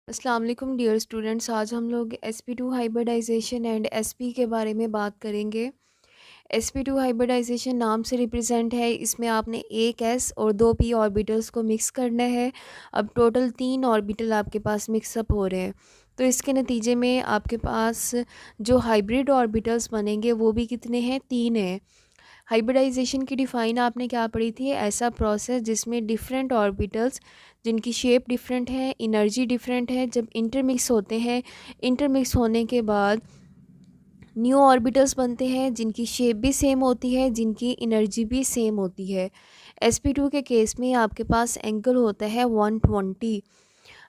अस्सलाम वालेकुम dear students. आज हम लोग sp2 हाइब्रिडाइजेशन एंड sp के बारे में बात करेंगे। sp2 हाइब्रिडाइजेशन नाम से रिप्रेजेंट है, इसमें आपने एक s और दो p ऑर्बिटल्स को मिक्स करना है। अब टोटल 3 ऑर्बिटल आपके पास मिक्सअप हो रहे हैं, तो इसके नतीजे में आपके पास जो हाइब्रिड ऑर्बिटल्स बनेंगे वो भी कितने हैं, 3 हैं। हाइब्रिडाइजेशन की डिफ़ाइन आपने क्या पढ़ी थी, ऐसा प्रोसेस जिसमें डिफरेंट ऑर्बिटल्स जिनकी शेप डिफरेंट है, एनर्जी डिफरेंट है, जब इंटरमिक्स होते हैं, इंटरमिक्स होने के बाद न्यू ऑर्बिटल्स बनते हैं जिनकी शेप भी सेम होती है, जिनकी एनर्जी भी सेम होती है। sp2 के केस में आपके पास एंगल होता है 120।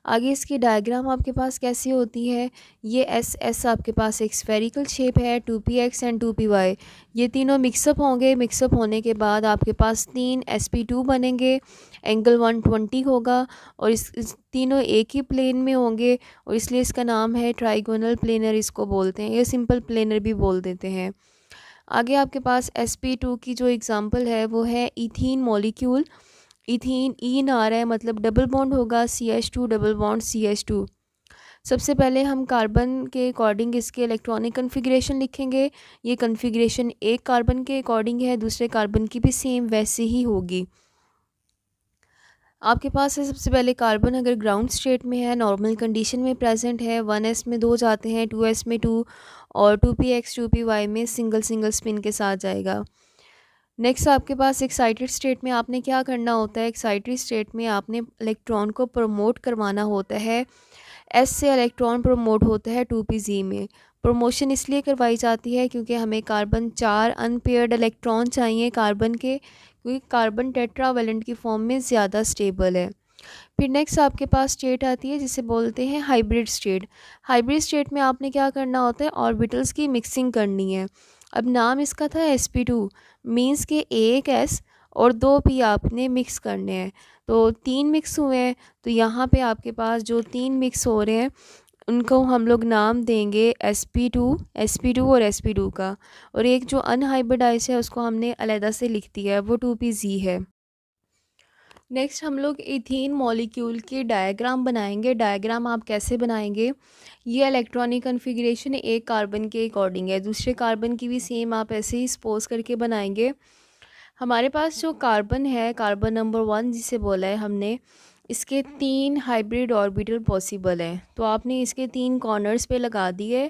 आगे इसकी डायग्राम आपके पास कैसी होती है, ये एस एस आपके पास एक स्फेरिकल शेप है, 2px एंड 2py ये तीनों मिक्सअप होंगे। मिक्सअप होने के बाद आपके पास 3 sp2 बनेंगे, एंगल 120 होगा और इस तीनों एक ही प्लेन में होंगे और इसलिए इसका नाम है ट्राइगोनल प्लेनर, इसको बोलते हैं, ये सिंपल प्लेनर भी बोल देते हैं। आगे आपके पास sp2 की जो एग्ज़ाम्पल है वो है इथीन मॉलिक्यूल। इथीन ईन आ रहा है, मतलब डबल बॉन्ड होगा CH2 डबल बॉन्ड CH2। सबसे पहले हम कार्बन के अकॉर्डिंग इसके इलेक्ट्रॉनिक कन्फिग्रेशन लिखेंगे। ये कन्फिग्रेशन एक कार्बन के अकॉर्डिंग है, दूसरे कार्बन की भी सेम वैसे ही होगी। आपके पास है सबसे पहले कार्बन अगर ग्राउंड स्टेट में है, नॉर्मल कंडीशन में प्रेजेंट है, 1s में 2 जाते हैं, 2s में 2 और 2px 2py में सिंगल सिंगल स्पिन के साथ जाएगा। नेक्स्ट आपके पास एक्साइटेड स्टेट में आपने क्या करना होता है, एक्साइटेड स्टेट में आपने इलेक्ट्रॉन को प्रमोट करवाना होता है। एस से इलेक्ट्रॉन प्रमोट होता है 2p में। प्रमोशन इसलिए करवाई जाती है क्योंकि हमें कार्बन 4 अनपेयर्ड इलेक्ट्रॉन चाहिए कार्बन के, क्योंकि कार्बन टेट्रावेलेंट की फॉर्म में ज़्यादा स्टेबल है। फिर नेक्स्ट आपके पास स्टेट आती है जिसे बोलते हैं हाइब्रिड स्टेट। हाइब्रिड स्टेट में आपने क्या करना होता है, ऑर्बिटल्स की मिक्सिंग करनी है। अब नाम इसका था sp2, मीन्स के एक s और दो p आपने मिक्स करने हैं, तो 3 मिक्स हुए हैं। तो यहाँ पे आपके पास जो 3 मिक्स हो रहे हैं उनको हम लोग नाम देंगे sp2 और sp2 का, और एक जो अनहाइब्रिडाइज है उसको हमने अलहदा से लिख दिया है, वो 2pz है। नेक्स्ट हम लोग इथीन मॉलिक्यूल की डायग्राम बनाएंगे। डायग्राम आप कैसे बनाएंगे, ये इलेक्ट्रॉनिक कन्फिग्रेशन एक कार्बन के अकॉर्डिंग है, दूसरे कार्बन की भी सेम आप ऐसे ही सपोज करके बनाएंगे। हमारे पास जो कार्बन है, कार्बन नंबर 1 जिसे बोला है हमने, इसके 3 हाइब्रिड ऑर्बिटल पॉसिबल हैं, तो आपने इसके 3 कॉर्नर्स पे लगा दिए,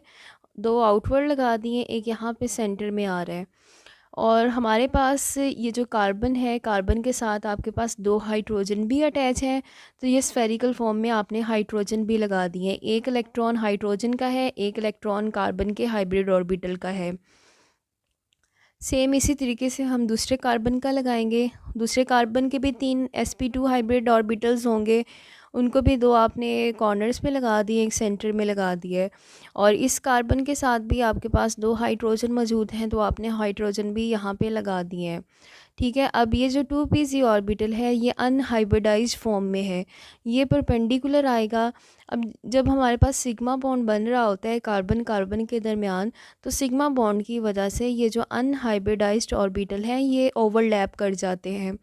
2 आउटवर्ड लगा दिए, एक यहाँ पे सेंटर में आ रहा है। और हमारे पास ये जो कार्बन है, कार्बन के साथ आपके पास 2 हाइड्रोजन भी अटैच हैं, तो ये स्फेरिकल फॉर्म में आपने हाइड्रोजन भी लगा दिए। एक इलेक्ट्रॉन हाइड्रोजन का है, एक इलेक्ट्रॉन कार्बन के हाइब्रिड ऑर्बिटल का है। सेम इसी तरीके से हम दूसरे कार्बन का लगाएंगे। दूसरे कार्बन के भी 3 sp2 हाइब्रिड ऑर्बिटल्स होंगे, उनको भी 2 आपने कॉर्नर्स पे लगा दिए, एक सेंटर में लगा दिए। और इस कार्बन के साथ भी आपके पास 2 हाइड्रोजन मौजूद हैं, तो आपने हाइड्रोजन भी यहाँ पे लगा दिए हैं। ठीक है, अब ये जो 2pz ऑर्बिटल है ये अनहाइब्रिडाइज्ड फॉर्म में है, ये परपेंडिकुलर आएगा। अब जब हमारे पास सिग्मा बॉन्ड बन रहा होता है कार्बन कार्बन के दरमियान, तो सिग्मा बॉन्ड की वजह से ये जो अनहाइब्रिडाइज्ड ऑर्बिटल हैं ये ओवरलैप कर जाते हैं।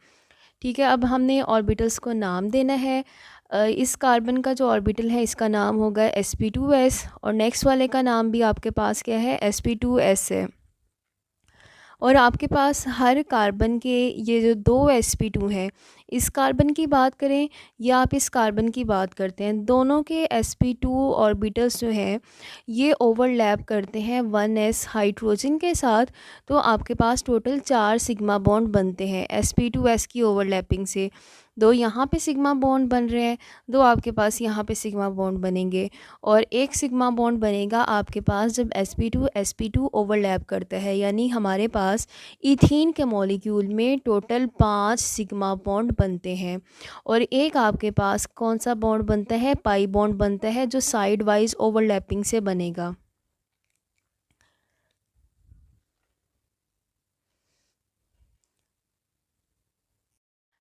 ठीक है, अब हमने ऑर्बिटल्स को नाम देना है। इस कार्बन का जो ऑर्बिटल है इसका नाम होगा sp2s, और नेक्स्ट वाले का नाम भी आपके पास क्या है, sp2s है। और आपके पास हर कार्बन के ये जो 2 sp2 हैं, इस कार्बन की बात करें या आप इस कार्बन की बात करते हैं, दोनों के sp2 ऑर्बिटल्स जो हैं ये ओवरलैप करते हैं 1s हाइड्रोजन के साथ। तो आपके पास टोटल 4 सिग्मा बॉन्ड बनते हैं sp2s की ओवरलैपिंग से। 2 यहाँ पे सिग्मा बॉन्ड बन रहे हैं, 2 आपके पास यहाँ पे सिग्मा बॉन्ड बनेंगे, और एक सिग्मा बॉन्ड बनेगा आपके पास जब sp2 ओवरलैप करता है, यानी हमारे पास इथीन के मॉलिक्यूल में टोटल 5 सिग्मा बॉन्ड बनते हैं। और एक आपके पास कौन सा बॉन्ड बनता है, पाई बॉन्ड बनता है, जो साइड वाइज ओवरलैपिंग से बनेगा।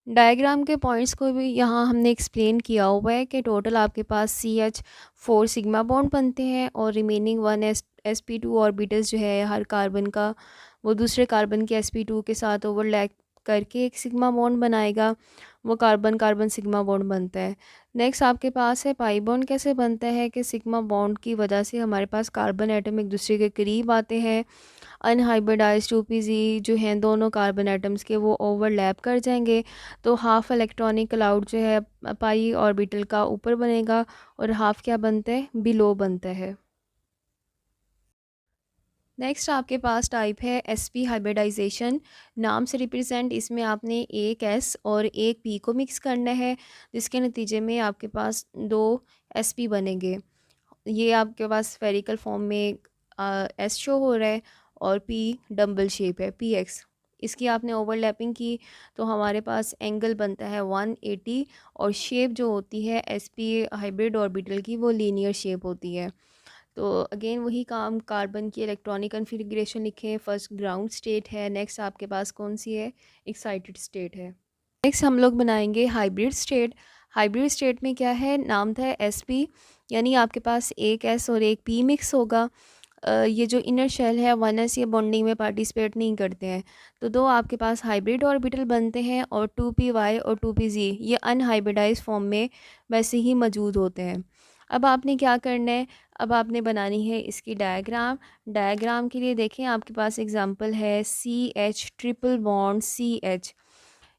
डायग्राम के पॉइंट्स को भी यहाँ हमने एक्सप्लेन किया हुआ है कि टोटल आपके पास CH4 सिग्मा बॉन्ड बनते हैं, और रिमेनिंग 1 sp2 ऑर्बिटल्स जो है हर कार्बन का, वो दूसरे कार्बन के sp2 के साथ ओवरलैप करके एक सिग्मा बॉन्ड बनाएगा। वो कार्बन कार्बन सिग्मा बॉन्ड बनता है। नेक्स्ट आपके पास है पाई बॉन्ड। कैसे बनता है कि सिग्मा बॉन्ड की वजह से हमारे पास कार्बन एटम एक दूसरे के करीब आते हैं। अनहाइब्रिडाइज्ड 2pz जो हैं दोनों कार्बन एटम्स के वो ओवरलैप कर जाएंगे, तो हाफ इलेक्ट्रॉनिक क्लाउड जो है पाई ऑर्बिटल का ऊपर बनेगा और हाफ क्या बनता है, बिलो बनता है। नेक्स्ट आपके पास टाइप है sp हाइब्रिडाइजेशन। नाम से रिप्रेजेंट इसमें आपने एक s और एक p को मिक्स करना है, जिसके नतीजे में आपके पास दो sp बनेंगे। ये आपके पास स्फेरिकल फॉर्म में एस शो हो रहा है और पी डम्बल शेप है px। इसकी आपने ओवरलैपिंग की तो हमारे पास एंगल बनता है 180 और शेप जो होती है sp हाइब्रिड ऑर्बिटल की वो लीनियर शेप होती है। तो अगेन वही काम, कार्बन की इलेक्ट्रॉनिक कन्फिग्रेशन लिखें। फर्स्ट ग्राउंड स्टेट है, नेक्स्ट आपके पास कौन सी है, एक्साइटेड स्टेट है। नेक्स्ट हम लोग बनाएंगे हाइब्रिड स्टेट। हाइब्रिड स्टेट में क्या है, नाम था sp, यानी आपके पास एक s और एक p मिक्स होगा। ये जो इनर शेल है 1s ये बॉन्डिंग में पार्टिसिपेट नहीं करते हैं, तो दो आपके पास हाइब्रिड ऑर्बिटल बनते हैं और 2py और 2pz ये अनहाइब्रिडाइज फॉर्म में वैसे ही मौजूद होते हैं। अब आपने क्या करना है, अब आपने बनानी है इसकी डायग्राम। डायग्राम के लिए देखें आपके पास एग्जांपल है CH triple bond CH।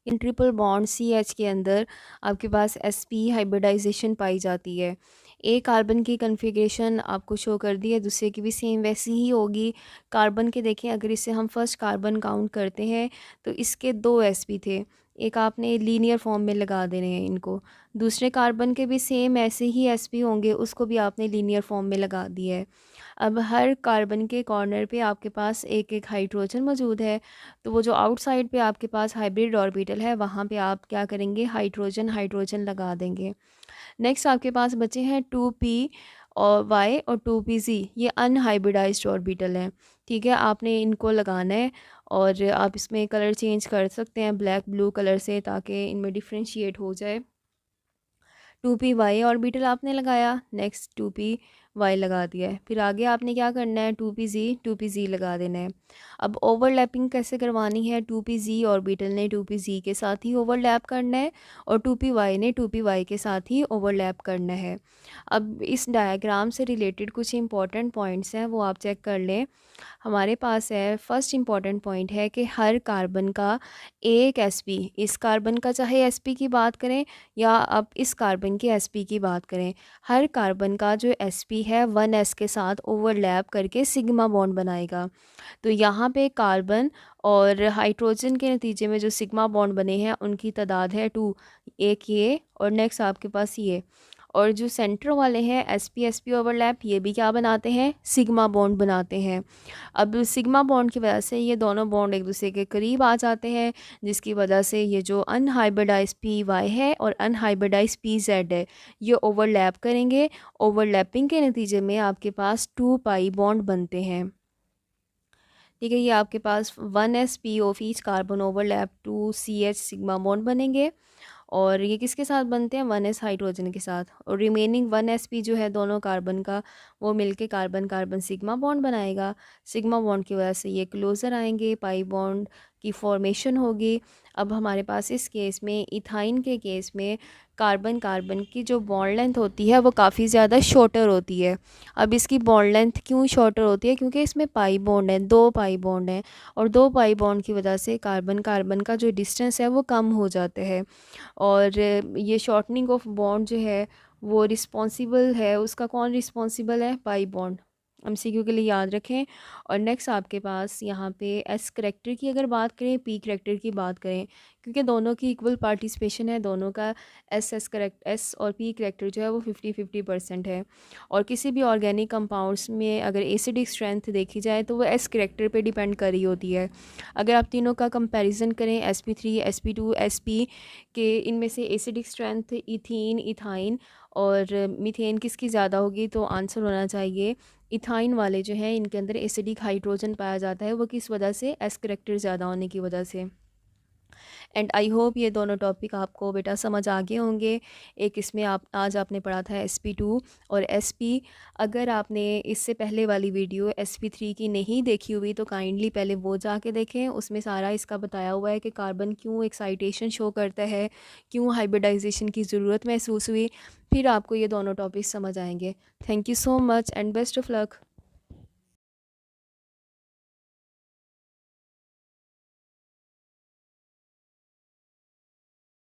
In triple bond CH के अंदर आपके पास sp हाइब्रिडाइजेशन पाई जाती है। एक कार्बन की कन्फिग्रेशन आपको शो कर दी है, दूसरे की भी सेम वैसी ही होगी। कार्बन के देखें, अगर इसे हम फर्स्ट कार्बन काउंट करते हैं तो इसके दो sp थे, एक आपने लीनियर फॉर्म में लगा देने हैं इनको। दूसरे कार्बन के भी सेम ऐसे ही sp होंगे, उसको भी आपने लीनियर फॉर्म में लगा दिया है। अब हर कार्बन के कॉर्नर पे आपके पास एक एक हाइड्रोजन मौजूद है, तो वो जो आउटसाइड पे आपके पास हाइब्रिड ऑर्बिटल है वहाँ पे आप क्या करेंगे, हाइड्रोजन हाइड्रोजन लगा देंगे। नेक्स्ट आपके पास बचे हैं 2p और y और 2pz, ये अनहाइब्रिडाइज्ड ऑर्बिटल हैं। ठीक है, आपने इनको लगाना है और आप इसमें कलर चेंज कर सकते हैं ब्लैक ब्लू कलर से, ताकि इनमें डिफ्रेंशिएट हो जाए। 2py ऑर्बिटल आपने लगाया, नेक्स्ट 2py लगा दिया है, फिर आगे आपने क्या करना है, 2pz लगा देना है। अब ओवरलैपिंग कैसे करवानी है, 2pz ऑर्बिटल ने 2pz के साथ ही ओवरलैप करना है और 2py ने 2py के साथ ही ओवरलैप करना है। अब इस डायग्राम से रिलेटेड कुछ इंपॉर्टेंट पॉइंट्स हैं वो आप चेक कर लें। हमारे पास है, फर्स्ट इंपॉर्टेंट पॉइंट है कि हर कार्बन का एक sp, इस कार्बन का चाहे sp की बात करें या आप इस कार्बन के sp की बात करें, हर कार्बन का जो sp है 1s के साथ ओवरलैप करके सिग्मा बॉन्ड बनाएगा। तो यहाँ पे कार्बन और हाइड्रोजन के नतीजे में जो सिग्मा बॉन्ड बने हैं उनकी तादाद है 2, एक ये और नेक्स्ट आपके पास ये। और जो सेंटर वाले हैं sp ओवरलैप, ये भी क्या बनाते हैं, सिग्मा बॉन्ड बनाते हैं। अब सिग्मा बॉन्ड की वजह से ये दोनों बॉन्ड एक दूसरे के करीब आ जाते हैं, जिसकी वजह से ये जो अनहाइब्रिडाइज py है और अनहाइब्रिडाइज pz है ये ओवरलैप करेंगे। ओवरलैपिंग के नतीजे में आपके पास 2 पाई बॉन्ड बनते हैं। ठीक है, ये आपके पास 1sp of each carbon overlap 2CH sigma bond बनेंगे और ये किसके साथ बनते हैं, 1s हाइड्रोजन के साथ, और रिमेनिंग 1sp जो है दोनों कार्बन का वो मिलके कार्बन कार्बन सिग्मा बॉन्ड बनाएगा। सिग्मा बॉन्ड की वजह से ये क्लोज़र आएंगे, पाई बॉन्ड की फॉर्मेशन होगी। अब हमारे पास इस केस में, इथाइन के केस में, कार्बन कार्बन की जो बॉन्ड लेंथ होती है वो काफ़ी ज़्यादा शॉर्टर होती है। अब इसकी बॉन्ड लेंथ क्यों शॉर्टर होती है, क्योंकि इसमें पाई बॉन्ड है, दो पाई बॉन्ड हैं और दो पाई बॉन्ड की वजह से कार्बन कार्बन का जो डिस्टेंस है वो कम हो जाता है। और ये शॉर्टनिंग ऑफ बॉन्ड जो है वो रिस्पॉन्सिबल है, उसका कौन रिस्पॉन्सिबल है, पाई बॉन्ड। MCQ के लिए याद रखें। और नेक्स्ट आपके पास यहाँ पे एस करेक्टर की अगर बात करें, पी करेक्टर की बात करें, क्योंकि दोनों की इक्वल पार्टिसिपेशन है, दोनों का एस और पी करेक्टर जो है वो 50-50% है। और किसी भी ऑर्गेनिक कंपाउंड्स में अगर एसिडिक स्ट्रेंथ देखी जाए तो वो एस करेक्टर पे डिपेंड कर रही होती है। अगर आप तीनों का कंपैरिजन करें sp3 sp2 sp के, इनमें से एसिडिक स्ट्रेंथ इथीन इथाइन और मीथेन किसकी ज़्यादा होगी, तो आंसर होना चाहिए इथाइन वाले जो हैं इनके अंदर एसिडिक हाइड्रोजन पाया जाता है, वो किस वजह से, एस करेक्टर ज़्यादा होने की वजह से। एंड आई होप ये दोनों टॉपिक आपको बेटा समझ आ गए होंगे। एक इसमें आप आज आपने पढ़ा था SP2 और SP। अगर आपने इससे पहले वाली वीडियो SP3 की नहीं देखी हुई तो काइंडली पहले वो जाके देखें, उसमें सारा इसका बताया हुआ है कि कार्बन क्यों एक्साइटेशन शो करता है, क्यों हाइब्रिडाइजेशन की ज़रूरत महसूस हुई। फिर आपको ये दोनों टॉपिक समझ आएंगे। Thank you so much and best of luck.